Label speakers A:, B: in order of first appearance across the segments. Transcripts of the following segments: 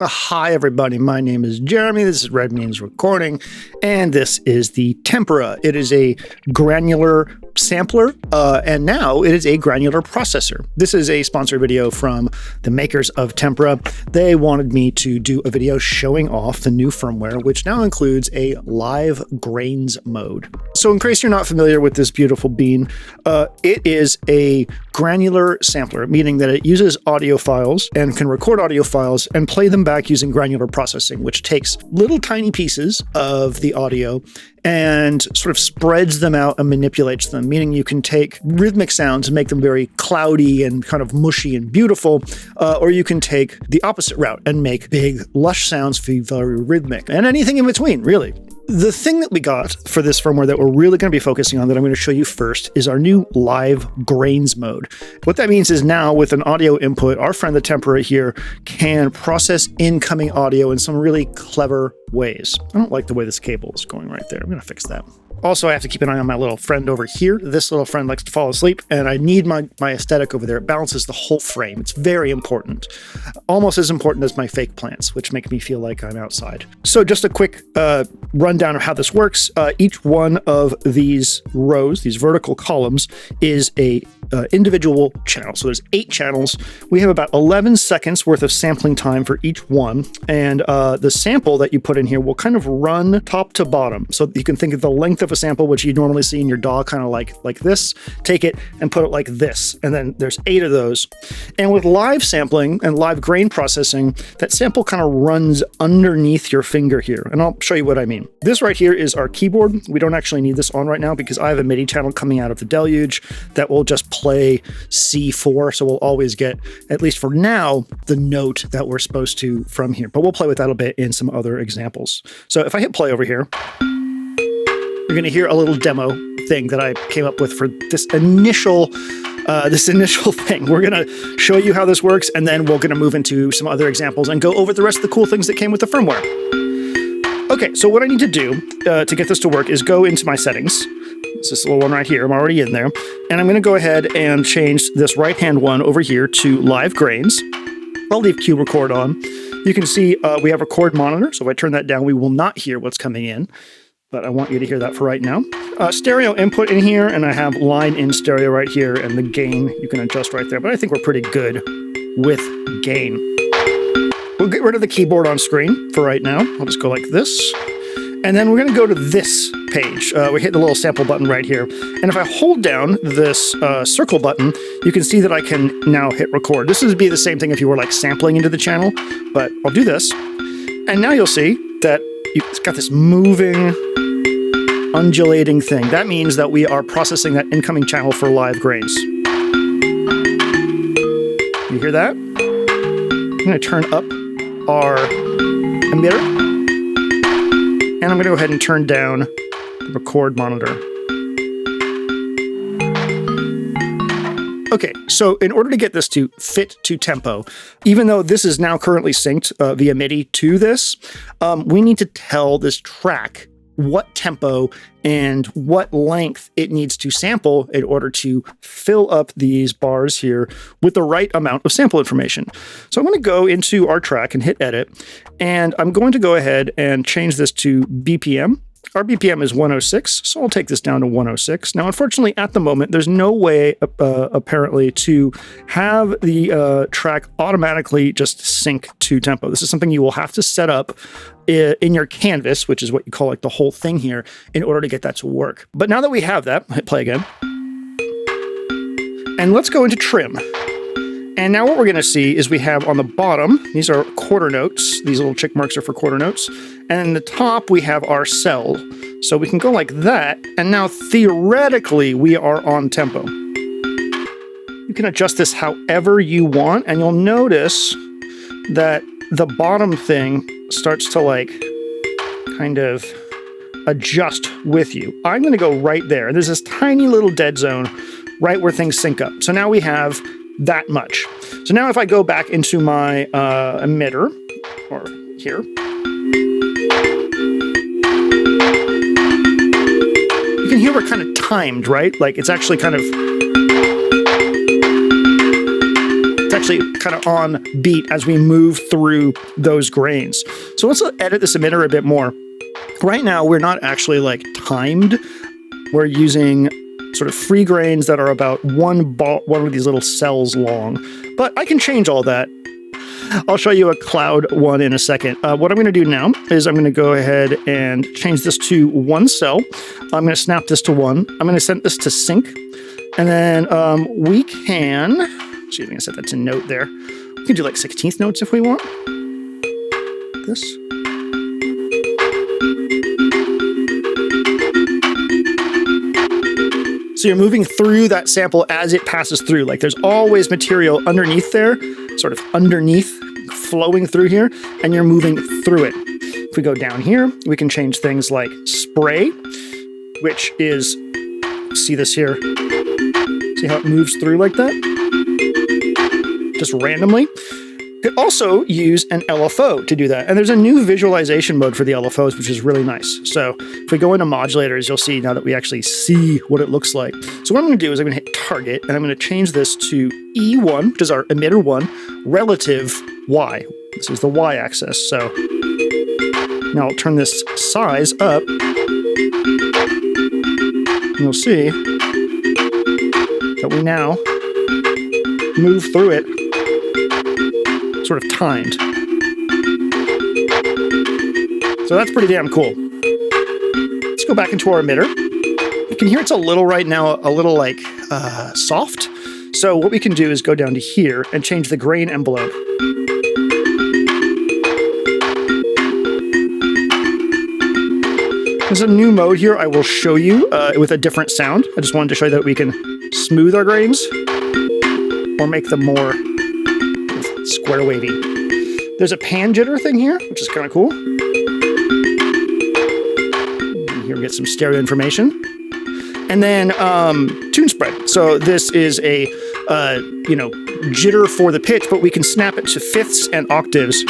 A: Hi, everybody. My name is Jeremy. This is Red Means Recording, and this is the Tempera. It is a granular sampler, and now it is a granular processor. This is a sponsored video from the makers of Tempera. They wanted me to do a video showing off the new firmware, which now includes a live grains mode. So in case you're not familiar with this beautiful bean, it is a granular sampler, meaning that it uses audio files and can record audio files and play them back using granular processing, which takes little tiny pieces of the audio and sort of spreads them out and manipulates them, meaning you can take rhythmic sounds and make them very cloudy and kind of mushy and beautiful, or you can take the opposite route and make big, lush sounds be very rhythmic, and anything in between, really. The thing that we got for this firmware that we're really going to be focusing on that I'm going to show you first is our new live grains mode. What that means is now with an audio input, our friend the Tempera here can process incoming audio in some really clever ways. I don't like the way this cable is going right there. I'm going to fix that. Also, I have to keep an eye on my little friend over here. This little friend likes to fall asleep, and I need my aesthetic over there. It balances the whole frame. It's very important. Almost as important as my fake plants, which make me feel like I'm outside. So just a quick rundown of how this works. Each one of these rows, these vertical columns, is a individual channel. So there's 8 channels. We have about 11 seconds worth of sampling time for each one. And the sample that you put in here will kind of run top to bottom. So you can think of the length of a sample, which you normally see in your DAW, kind of like this. Take it and put it like this. And then there's 8 of those. And with live sampling and live grain processing, that sample kind of runs underneath your finger here. And I'll show you what I mean. This right here is our keyboard. We don't actually need this on right now because I have a MIDI channel coming out of the Deluge that will just play C4, so we'll always get, at least for now, the note that we're supposed to from here. But we'll play with that a bit in some other examples. So if I hit play over here, you're going to hear a little demo thing that I came up with for this initial thing. We're going to show you how this works, and then we're going to move into some other examples and go over the rest of the cool things that came with the firmware. Okay, so what I need to do to get this to work is go into my settings. It's this little one right here. I'm already in there. And I'm going to go ahead and change this right-hand one over here to live grains. I'll leave Q record on. You can see we have record monitor. So if I turn that down, we will not hear what's coming in. But I want you to hear that for right now. Stereo input in here, and I have line in stereo right here, and the gain you can adjust right there. But I think we're pretty good with gain. We'll get rid of the keyboard on screen for right now. I'll just go like this. And then we're going to go to this page. We hit the little sample button right here. And if I hold down this circle button, you can see that I can now hit record. This would be the same thing if you were like sampling into the channel, but I'll do this. And now you'll see that it's got this moving, undulating thing. That means that we are processing that incoming channel for live grains. You hear that? I'm going to turn up our emitter. And I'm going to go ahead and turn down the record monitor. Okay, so in order to get this to fit to tempo, even though this is now currently synced via MIDI to this, we need to tell this track what tempo and what length it needs to sample in order to fill up these bars here with the right amount of sample information. So I'm going to go into our track and hit edit, and I'm going to go ahead and change this to BPM. Our BPM is 106, so I'll take this down to 106. Now, unfortunately, at the moment, there's no way, apparently, to have the track automatically just sync to tempo. This is something you will have to set up in your canvas, which is what you call like the whole thing here, in order to get that to work. But now that we have that, hit play again. And let's go into trim. And now what we're going to see is we have on the bottom, these are quarter notes. These little check marks are for quarter notes. And in the top, we have our cell. So we can go like that. And now theoretically, we are on tempo. You can adjust this however you want. And you'll notice that the bottom thing starts to like kind of adjust with you. I'm going to go right there. There's this tiny little dead zone right where things sync up. So now we have that much. So now if I go back into my emitter, or here, you can hear we're kind of timed, right? Like it's actually kind of actually kind of on beat as we move through those grains. So let's edit this emitter a bit more. Right now, we're not actually like timed. We're using sort of free grains that are about one of these little cells long. But I can change all that. I'll show you a cloud one in a second. What I'm going to do now is I'm going to go ahead and change this to one cell. I'm going to snap this to 1. I'm going to set this to sync. And then we can, see if I can set that to note there. We can do like 16th notes if we want. This. So you're moving through that sample as it passes through. Like there's always material underneath there, sort of underneath, flowing through here, and you're moving through it. If we go down here, we can change things like spray, which is, see this here? See how it moves through like that? Just randomly. You could also use an LFO to do that. And there's a new visualization mode for the LFOs, which is really nice. So if we go into modulators, you'll see now that we actually see what it looks like. So what I'm going to do is I'm going to hit target, and I'm going to change this to E1, which is our emitter 1, relative Y. This is the Y axis. So now I'll turn this size up. And you'll see that we now move through it sort of timed. So that's pretty damn cool. Let's go back into our emitter. You can hear it's a little right now, a little like soft. So what we can do is go down to here and change the grain envelope. There's a new mode here I will show you with a different sound. I just wanted to show you that we can smooth our grains or make them more square wavy. There's a pan jitter thing here, which is kind of cool. Here we get some stereo information. And then tune spread. So this is a jitter for the pitch, but we can snap it to fifths and octaves.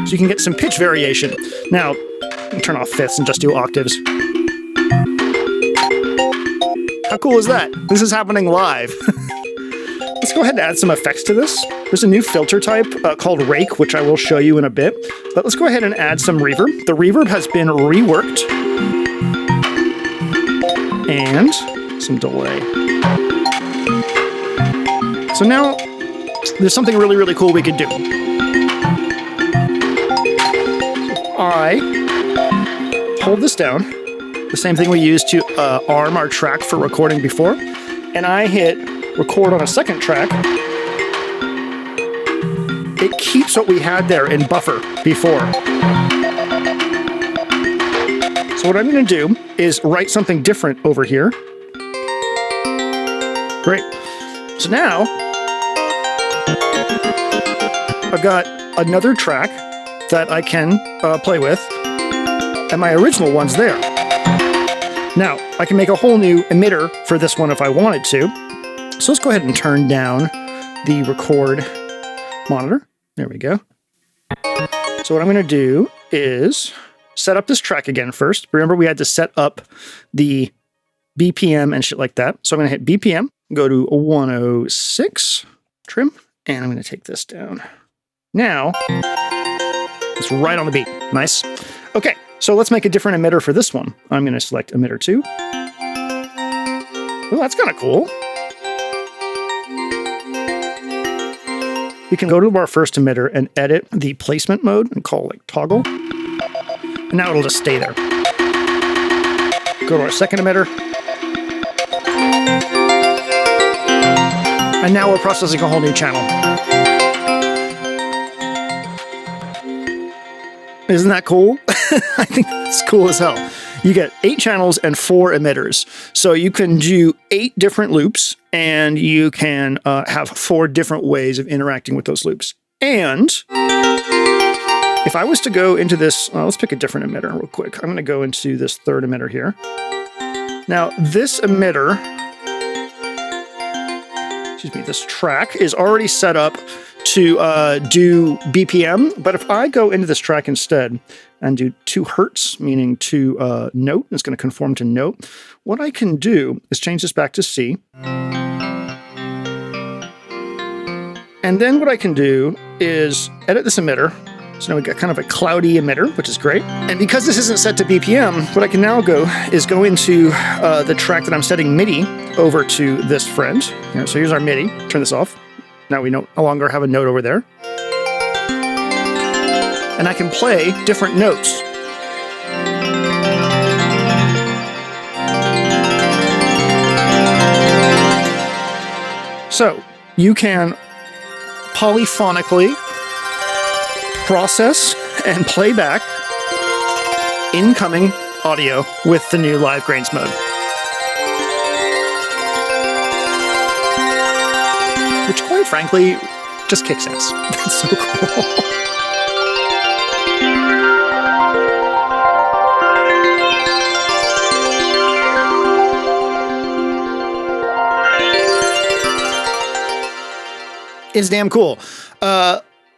A: So you can get some pitch variation. Now, turn off fifths and just do octaves. How cool is that? This is happening live. Let's go ahead and add some effects to this. There's a new filter type called Rake, which I will show you in a bit. But let's go ahead and add some reverb. The reverb has been reworked. And some delay. So now, there's something really, really cool we could do. I hold this down, the same thing we used to arm our track for recording before, and I hit record on a second track. It keeps what we had there in buffer before. So what I'm going to do is write something different over here. Great. So now I've got another track that I can play with, and my original one's there. Now, I can make a whole new emitter for this one if I wanted to. So let's go ahead and turn down the record monitor. There we go. So what I'm going to do is set up this track again first. Remember, we had to set up the BPM and shit like that. So I'm going to hit BPM, go to 106, trim, and I'm going to take this down. Now, it's right on the beat. Nice. Okay, so let's make a different emitter for this one. I'm going to select emitter 2. Oh, that's kind of cool. We can go to our first emitter and edit the placement mode and call it like toggle. And now it'll just stay there. Go to our second emitter. And now we're processing a whole new channel. Isn't that cool? I think that's cool as hell. You get 8 channels and 4 emitters. So you can do 8 different loops, and you can have 4 different ways of interacting with those loops. And if I was to go into this, let's pick a different emitter real quick. I'm going to go into this third emitter here. Now, this emitter, this track is already set up to do BPM, but if I go into this track instead and do 2 hertz, meaning to note. It's going to conform to note. What I can do is change this back to C. And then what I can do is edit this emitter. So now we've got kind of a cloudy emitter, which is great. And because this isn't set to BPM, what I can now go into the track that I'm setting MIDI over to this friend. So here's our MIDI. Turn this off. Now we no longer have a note over there. And I can play different notes. So you can polyphonically process and play back incoming audio with the new Live Grains mode. Which, quite frankly, just kicks ass. That's so cool. It's damn cool.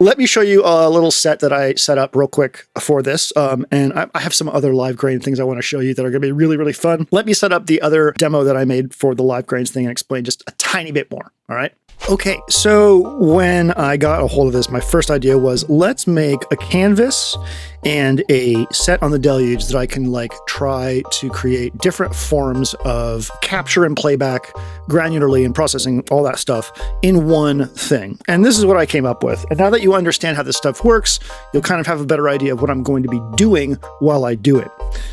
A: Let me show you a little set that I set up real quick for this. And I have some other Live Grain things I want to show you that are going to be really, really fun. Let me set up the other demo that I made for the Live Grains thing and explain just a tiny bit more. All right. Okay, so when I got a hold of this, my first idea was let's make a canvas and a set on the Deluge that I can like try to create different forms of capture and playback granularly and processing all that stuff in one thing. And this is what I came up with. And now that you understand how this stuff works, you'll kind of have a better idea of what I'm going to be doing while I do it.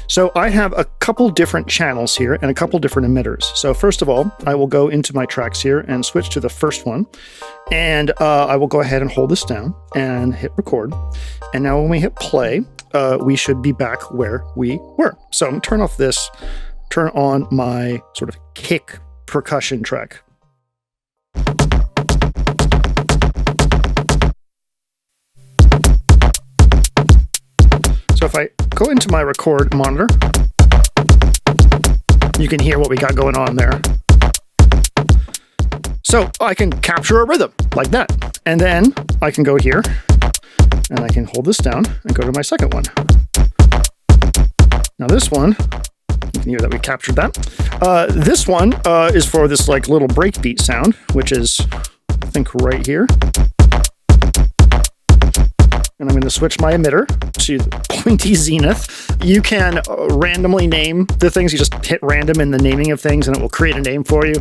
A: So I have a couple different channels here and a couple different emitters. So first of all, I will go into my tracks here and switch to the first one. And I will go ahead and hold this down and hit record. And now when we hit play, we should be back where we were. So I'm going to turn off this, turn on my sort of kick percussion track. So if I go into my record monitor, you can hear what we got going on there. So I can capture a rhythm like that. And then I can go here and I can hold this down and go to my second one. Now this one, you can hear that we captured that. This one is for this like little breakbeat sound, which is, I think, right here. And I'm going to switch my emitter to pointy zenith. You can randomly name the things. You just hit random in the naming of things and it will create a name for you.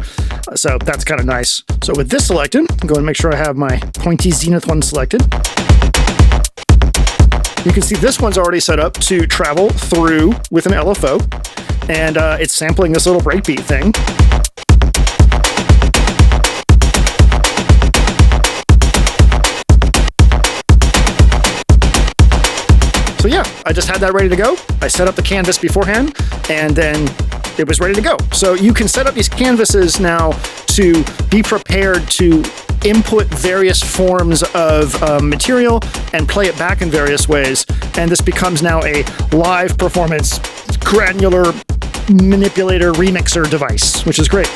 A: So that's kind of nice. So with this selected, I'm going to make sure I have my pointy zenith one selected. You can see this one's already set up to travel through with an LFO. And it's sampling this little breakbeat thing. So yeah, I just had that ready to go. I set up the canvas beforehand, and then it was ready to go. So you can set up these canvases now to be prepared to input various forms of material and play it back in various ways. And this becomes now a live performance granular manipulator remixer device, which is great.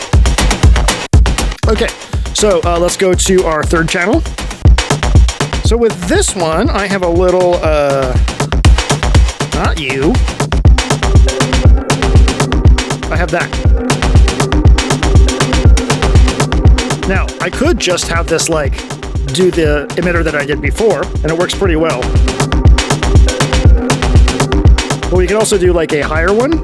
A: Okay, so let's go to our third channel. So with this one, I have a little, not you. I have that. Now, I could just have this like do the emitter that I did before, and it works pretty well. But we can also do like a higher one.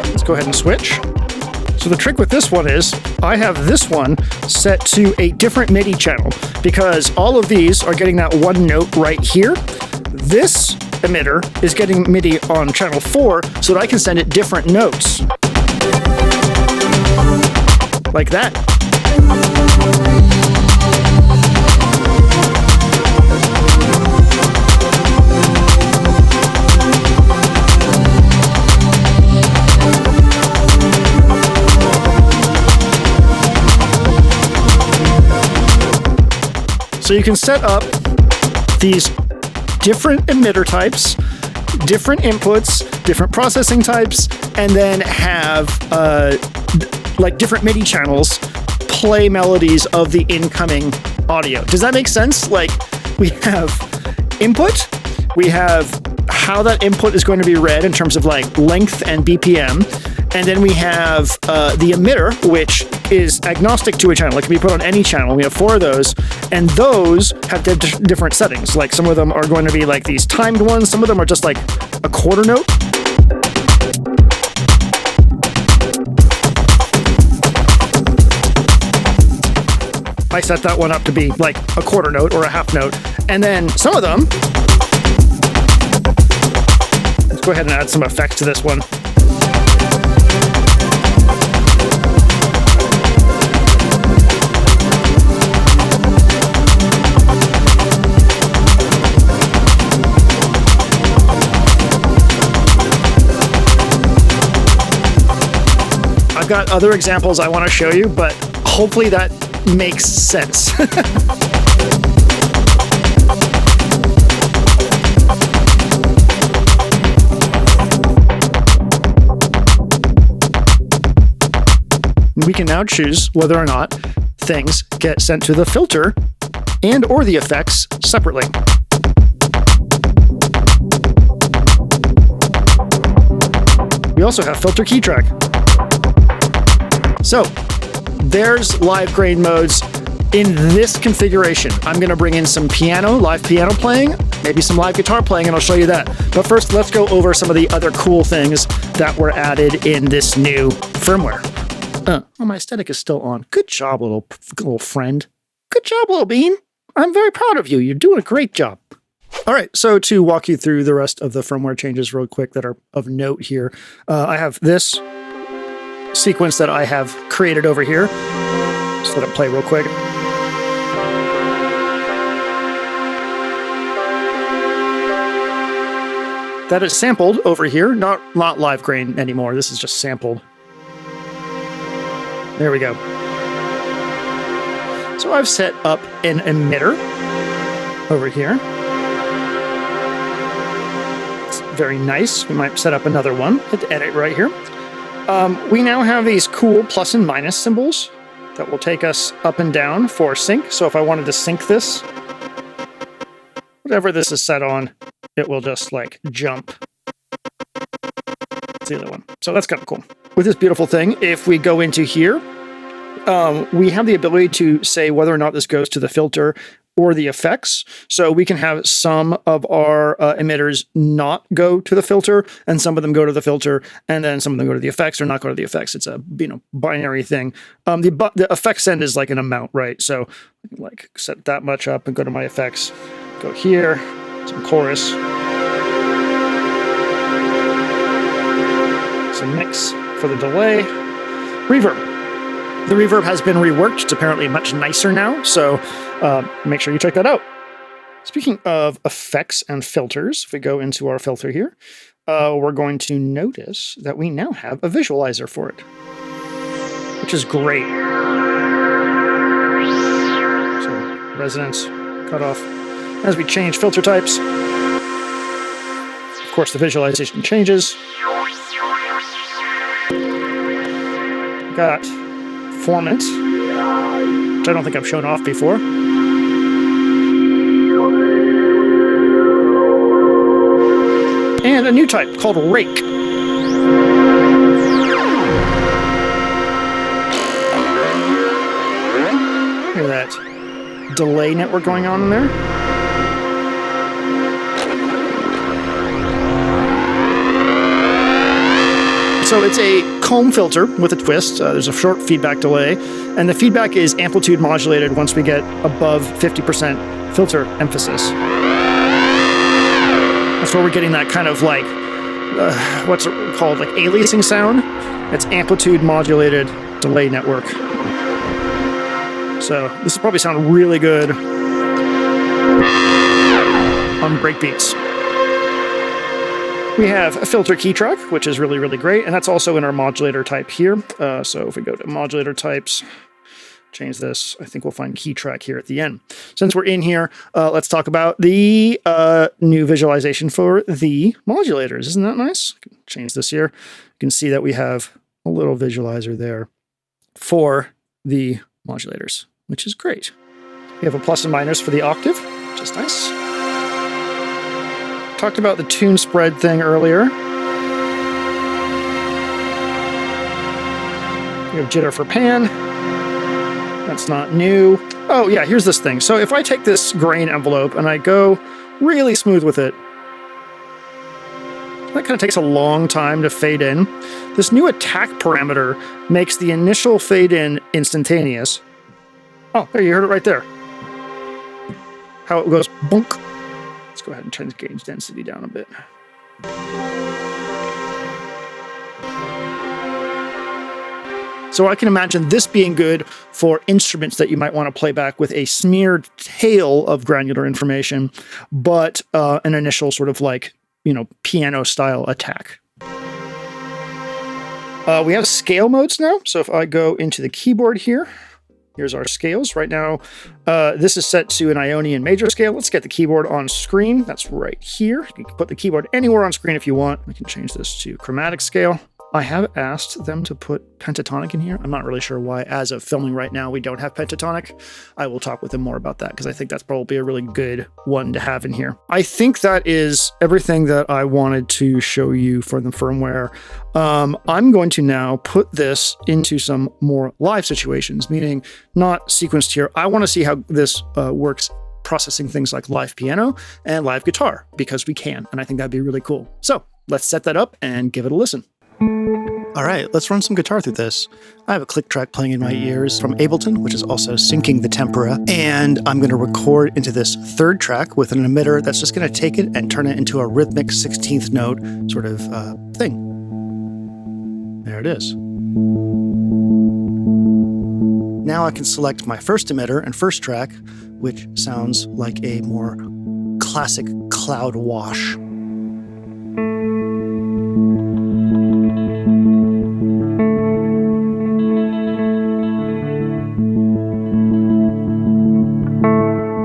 A: Let's go ahead and switch. So the trick with this one is I have this one set to a different MIDI channel because all of these are getting that one note right here. This emitter is getting MIDI on channel 4 so that I can send it different notes. Like that. So you can set up these different emitter types, different inputs, different processing types, and then have like different MIDI channels play melodies of the incoming audio. Does that make sense? Like, we have input, we have how that input is going to be read in terms of like length and BPM, and then we have the emitter, which is agnostic to a channel. It can be put on any channel. We have 4 of those, and those have different settings. Like, some of them are going to be like these timed ones. Some of them are just like a quarter note. I set that one up to be like a quarter note or a half note. And then some of them, let's go ahead and add some effects to this one. I've got other examples I want to show you, but hopefully that makes sense. We can now choose whether or not things get sent to the filter and or the effects separately. We also have filter key track. So there's live grain modes in this configuration. I'm going to bring in some piano, live piano playing, maybe some live guitar playing, and I'll show you that. But first, let's go over some of the other cool things that were added in this new firmware. Oh, my aesthetic is still on. Good job, little friend. Good job, little bean. I'm very proud of you. You're doing a great job. All right, so to walk you through the rest of the firmware changes real quick that are of note here, I have this sequence that I have created over here. Just let it play real quick. That is sampled over here, not live grain anymore. This is just sampled. There we go. So I've set up an emitter over here. It's very nice. We might set up another one. Hit edit right here. We now have these cool plus and minus symbols that will take us up and down for sync. So if I wanted to sync this, whatever this is set on, it will just like jump. That's the other one. So that's kind of cool. With this beautiful thing, if we go into here, we have the ability to say whether or not this goes to the filter or the effects. So we can have some of our emitters not go to the filter, and some of them go to the filter, and then some of them go to the effects or not go to the effects. It's a binary thing. The effects send is like an amount, right? So I can like set that much up and go to my effects. Go here, some chorus, some mix for the delay, reverb. The reverb has been reworked. It's apparently much nicer now, so make sure you check that out. Speaking of effects and filters, if we go into our filter here, we're going to notice that we now have a visualizer for it, which is great. So resonance, cutoff. As we change filter types, of course, the visualization changes. Got formant, which I don't think I've shown off before. And a new type called rake. Hear that delay network going on in there? So it's a comb filter with a twist. There's a short feedback delay, and the feedback is amplitude modulated once we get above 50% filter emphasis. That's where we're getting that kind of like, what's it called, like aliasing sound? It's amplitude modulated delay network. So this will probably sound really good on breakbeats. We have a filter key track, which is really, really great. And that's also in our modulator type here. So if we go to modulator types, change this, I think we'll find key track here at the end. Since we're in here, let's talk about the new visualization for the modulators. Isn't that nice? Change this here. You can see that we have a little visualizer there for the modulators, which is great. We have a plus and minus for the octave, which is nice. Talked about the tune spread thing earlier. We have jitter for pan. That's not new. Oh yeah, here's this thing. So if I take this grain envelope and I go really smooth with it, that kind of takes a long time to fade in. This new attack parameter makes the initial fade in instantaneous. Oh, there, you heard it right there. How it goes bonk. Let's go ahead and turn the gauge density down a bit. So I can imagine this being good for instruments that you might want to play back with a smeared tail of granular information, but an initial sort of like, piano style attack. We have scale modes now. So if I go into the keyboard here, here's our scales. Right now, this is set to an Ionian major scale. Let's get the keyboard on screen. That's right here. You can put the keyboard anywhere on screen if you want. We can change this to chromatic scale. I have asked them to put pentatonic in here. I'm not really sure why. As of filming right now, we don't have pentatonic. I will talk with them more about that because I think that's probably a really good one to have in here. I think that is everything that I wanted to show you for the firmware. I'm going to now put this into some more live situations, meaning not sequenced here. I want to see how this works processing things like live piano and live guitar because we can, and I think that'd be really cool. So let's set that up and give it a listen. All right, let's run some guitar through this. I have a click track playing in my ears from Ableton, which is also syncing the Tempera, and I'm going to record into this third track with an emitter that's just going to take it and turn it into a rhythmic 16th note sort of thing. There it is. Now I can select my first emitter and first track, which sounds like a more classic cloud wash.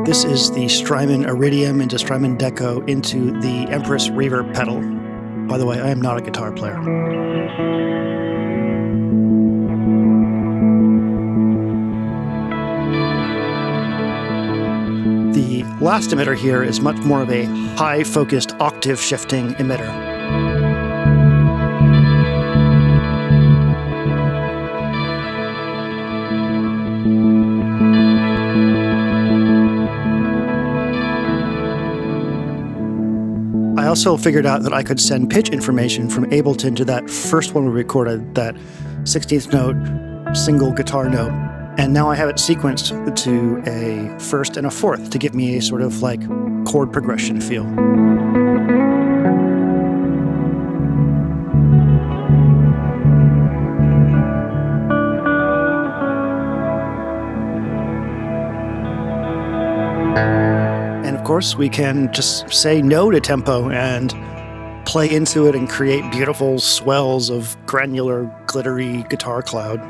A: This is the Strymon Iridium into Strymon Deco into the Empress Reverb pedal. By the way, I am not a guitar player. The last emitter here is much more of a high-focused octave shifting emitter. I also figured out that I could send pitch information from Ableton to that first one we recorded, that 16th note, single guitar note. And now I have it sequenced to a first and a fourth to give me a sort of like chord progression feel. Of course, we can just say no to tempo and play into it and create beautiful swells of granular, glittery guitar cloud.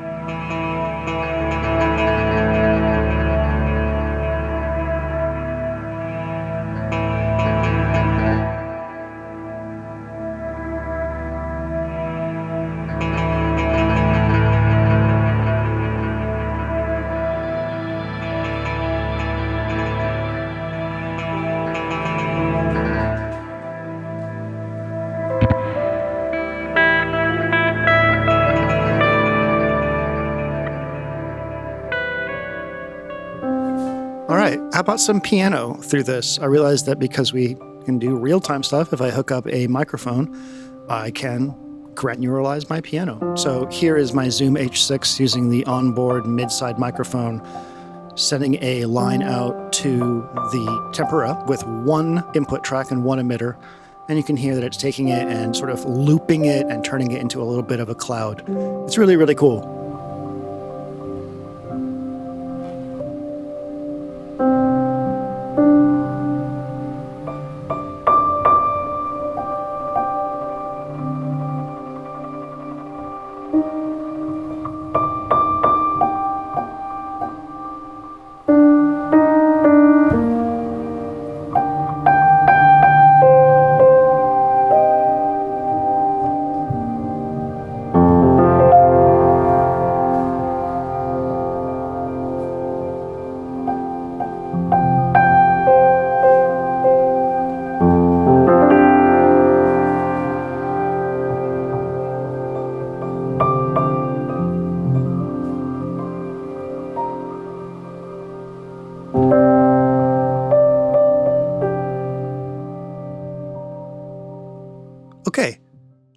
A: All right, how about some piano through this? I realized that because we can do real-time stuff, if I hook up a microphone, I can granularize my piano. So here is my Zoom H6 using the onboard mid-side microphone, sending a line out to the Tempera with one input track and one emitter. And you can hear that it's taking it and sort of looping it and turning it into a little bit of a cloud. It's really, really cool. Okay,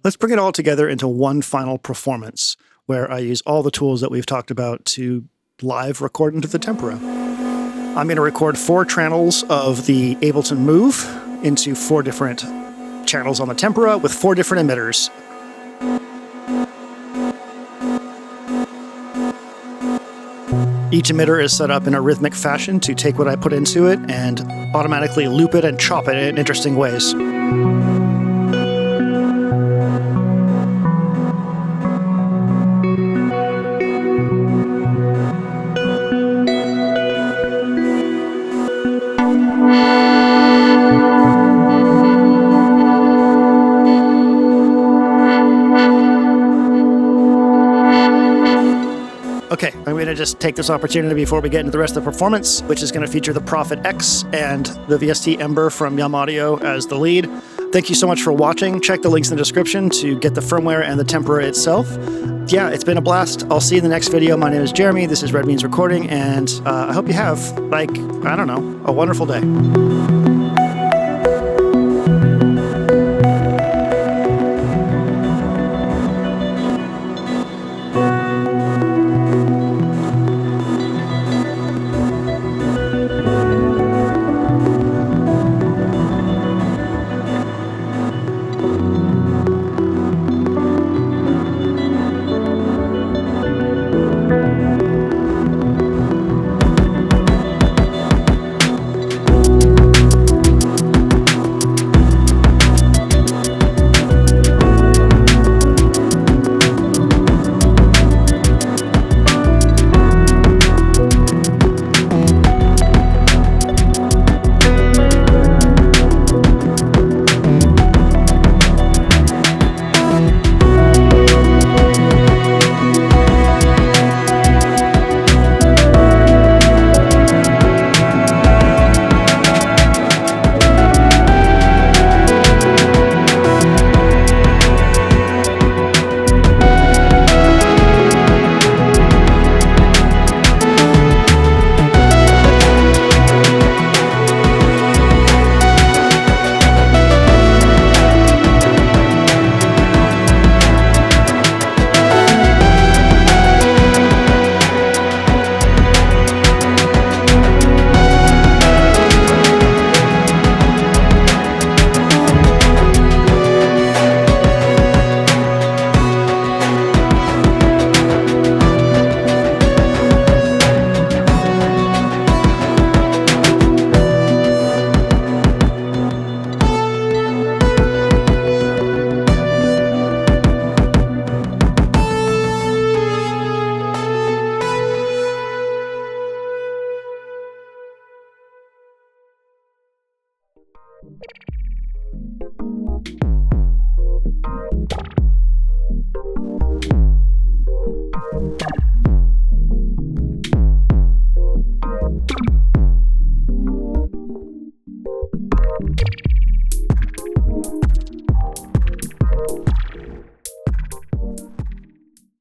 A: let's bring it all together into one final performance where I use all the tools that we've talked about to live record into the Tempera. I'm going to record 4 channels of the Ableton Move into 4 different channels on the Tempera with 4 different emitters. Each emitter is set up in a rhythmic fashion to take what I put into it and automatically loop it and chop it in interesting ways. Okay, I'm going to just take this opportunity before we get into the rest of the performance, which is going to feature the Prophet X and the VST Ember from Yum Audio as the lead. Thank you so much for watching. Check the links in the description to get the firmware and the Tempera itself. Yeah, it's been a blast. I'll see you in the next video. My name is Jeremy. This is Red Means Recording, and I hope you have, like, I don't know, a wonderful day.